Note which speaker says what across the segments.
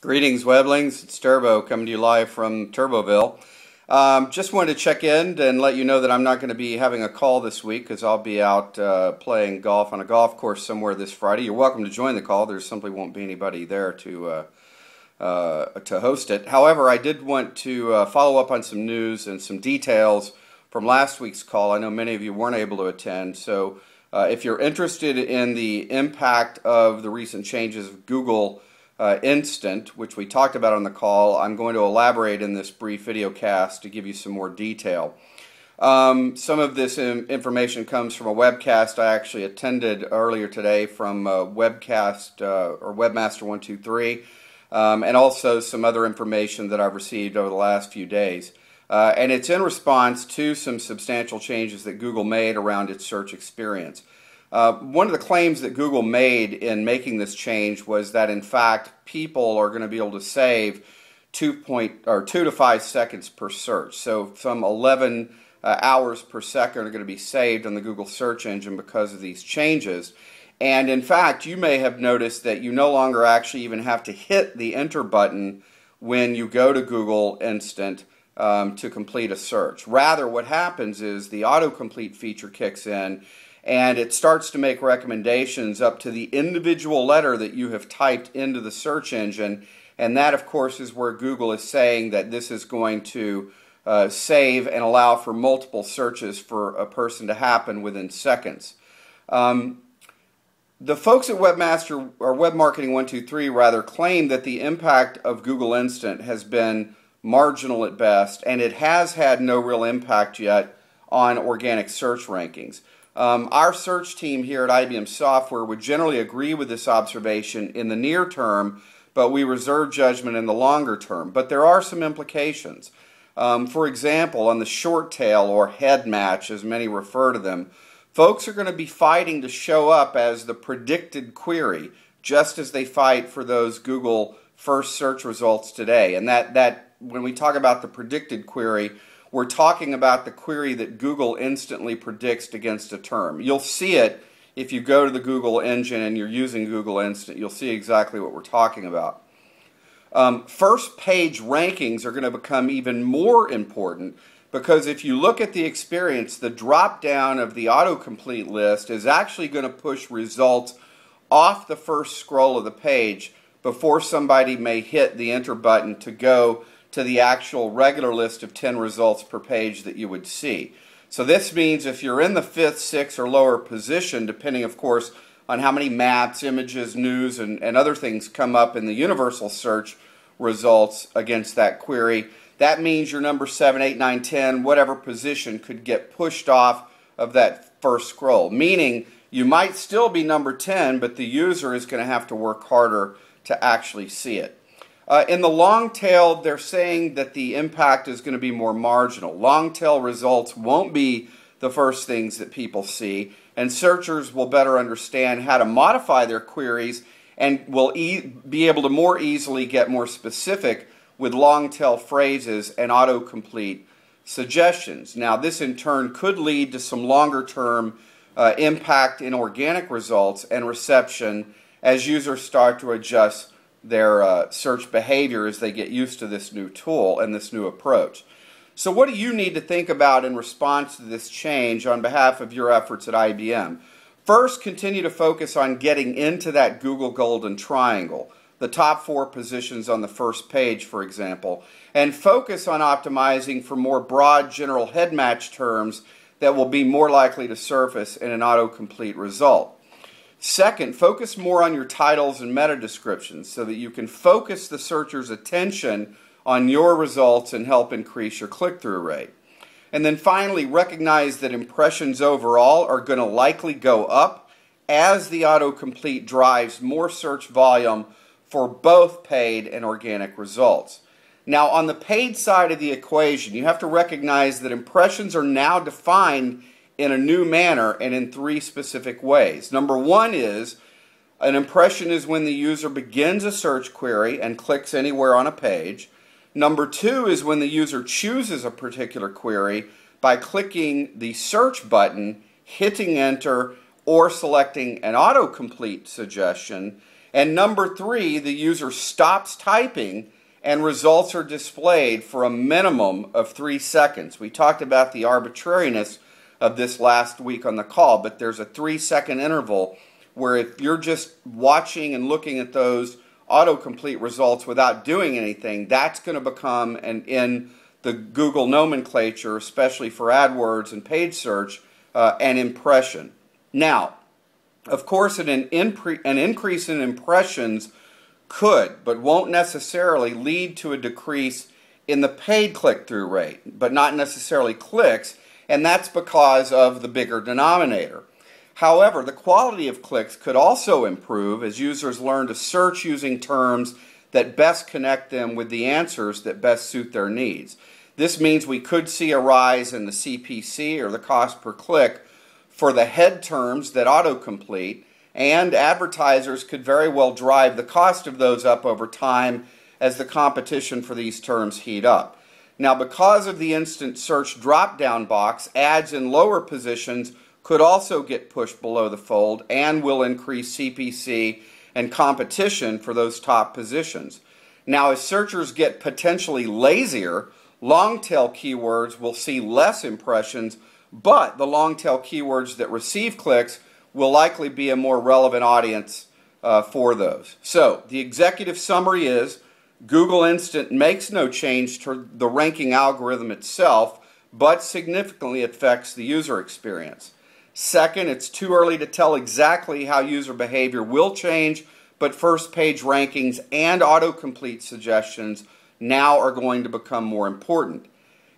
Speaker 1: Greetings, Weblings. It's Turbo coming to you live from Turboville. Just wanted to check in and let you know that I'm not going to be having a call this week because I'll be out playing golf on a golf course somewhere this Friday. You're welcome to join the call. There simply won't be anybody there to host it. However, I did want to follow up on some news and some details from last week's call. I know many of you weren't able to attend, so if you're interested in the impact of the recent changes of Google Instant, which we talked about on the call, I'm going to elaborate in this brief video cast to give you some more detail. Some of this information comes from a webcast I actually attended earlier today from Webcast or Webmaster 123, and also some other information that I've received over the last few days. And it's in response to some substantial changes that Google made around its search experience. One of the claims that Google made in making this change was that, in fact, people are going to be able to save 2 to 5 seconds per search. So some 11 hours per second are going to be saved on the Google search engine because of these changes. And in fact, you may have noticed that you no longer actually even have to hit the enter button when you go to Google Instant to complete a search. Rather, what happens is the autocomplete feature kicks in, and it starts to make recommendations up to the individual letter that you have typed into the search engine, and that, of course, is where Google is saying that this is going to save and allow for multiple searches for a person to happen within seconds. The folks at Webmaster, or Web Marketing 123 rather, claim that the impact of Google Instant has been marginal at best, and it has had no real impact yet on organic search rankings. Our search team here at IBM Software would generally agree with this observation in the near term, but we reserve judgment in the longer term. But there are some implications. For example, on the short tail, or head match as many refer to them, folks are going to be fighting to show up as the predicted query, just as they fight for those Google first search results today. And that when we talk about the predicted query, we're talking about the query that Google instantly predicts against a term. You'll see it if you go to the Google engine and you're using Google Instant. You'll see exactly what we're talking about. First page rankings are going to become even more important because if you look at the experience, the drop down of the autocomplete list is actually going to push results off the first scroll of the page before somebody may hit the enter button to go to the actual regular list of 10 results per page that you would see. So this means if you're in the 5th, 6th, or lower position, depending, of course, on how many maps, images, news, and other things come up in the universal search results against that query, that means your number 7, 8, 9, 10, whatever position could get pushed off of that first scroll. Meaning you might still be number 10, but the user is going to have to work harder to actually see it. In the long tail, they're saying that the impact is going to be more marginal. Long tail results won't be the first things that people see, and searchers will better understand how to modify their queries and will be able to more easily get more specific with long tail phrases and autocomplete suggestions. Now, this in turn could lead to some longer term impact in organic results and reception as users start to adjust their search behavior as they get used to this new tool and this new approach. So what do you need to think about in response to this change on behalf of your efforts at IBM? First, continue to focus on getting into that Google Golden Triangle, the top 4 positions on the first page, for example, and focus on optimizing for more broad general head match terms that will be more likely to surface in an autocomplete result. Second, focus more on your titles and meta descriptions so that you can focus the searcher's attention on your results and help increase your click-through rate. And then finally, recognize that impressions overall are going to likely go up as the autocomplete drives more search volume for both paid and organic results. Now, on the paid side of the equation, you have to recognize that impressions are now defined in a new manner and in 3 specific ways. Number 1 is an impression is when the user begins a search query and clicks anywhere on a page. Number 2 is when the user chooses a particular query by clicking the search button, hitting enter, or selecting an autocomplete suggestion. And number 3, the user stops typing and results are displayed for a minimum of 3 seconds. We talked about the arbitrariness of this last week on the call, but there's a 3-second interval where if you're just watching and looking at those autocomplete results without doing anything, that's going to become, in the Google nomenclature, especially for AdWords and paid search, an impression. Now, of course, an increase in impressions could, but won't necessarily lead to a decrease in the paid click-through rate, but not necessarily clicks, and that's because of the bigger denominator. However, the quality of clicks could also improve as users learn to search using terms that best connect them with the answers that best suit their needs. This means we could see a rise in the CPC, or the cost per click, for the head terms that autocomplete, and advertisers could very well drive the cost of those up over time as the competition for these terms heat up. Now, because of the instant search drop-down box, ads in lower positions could also get pushed below the fold and will increase CPC and competition for those top positions. Now, as searchers get potentially lazier, long-tail keywords will see less impressions, but the long-tail keywords that receive clicks will likely be a more relevant audience for those. So, the executive summary is Google Instant makes no change to the ranking algorithm itself, but significantly affects the user experience. Second, it's too early to tell exactly how user behavior will change, but first page rankings and autocomplete suggestions now are going to become more important.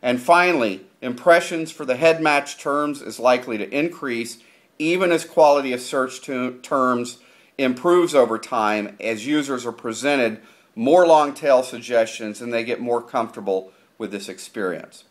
Speaker 1: And finally, impressions for the head match terms is likely to increase even as quality of search terms improves over time as users are presented more long-tail suggestions and they get more comfortable with this experience.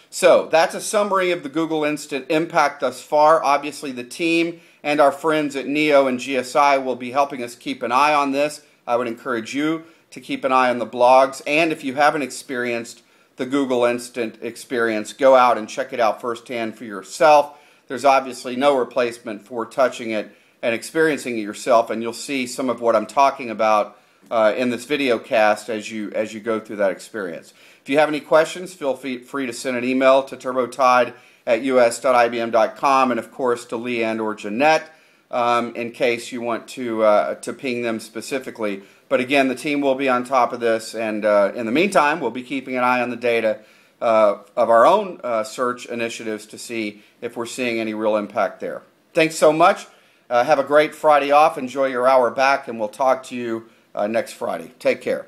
Speaker 1: So that's a summary of the Google Instant impact thus far. Obviously, the team and our friends at Neo and GSI will be helping us keep an eye on this. I would encourage you to keep an eye on the blogs, and if you haven't experienced the Google Instant experience, go out and check it out firsthand for yourself. There's obviously no replacement for touching it and experiencing it yourself, and you'll see some of what I'm talking about in this video cast as you go through that experience. If you have any questions, feel free to send an email to turbotide@us.ibm.com, and of course to Lee and or Jeanette in case you want to ping them specifically. But again, the team will be on top of this, and in the meantime, we'll be keeping an eye on the data of our own search initiatives to see if we're seeing any real impact there. Thanks so much. Have a great Friday off. Enjoy your hour back, and we'll talk to you next Friday. Take care.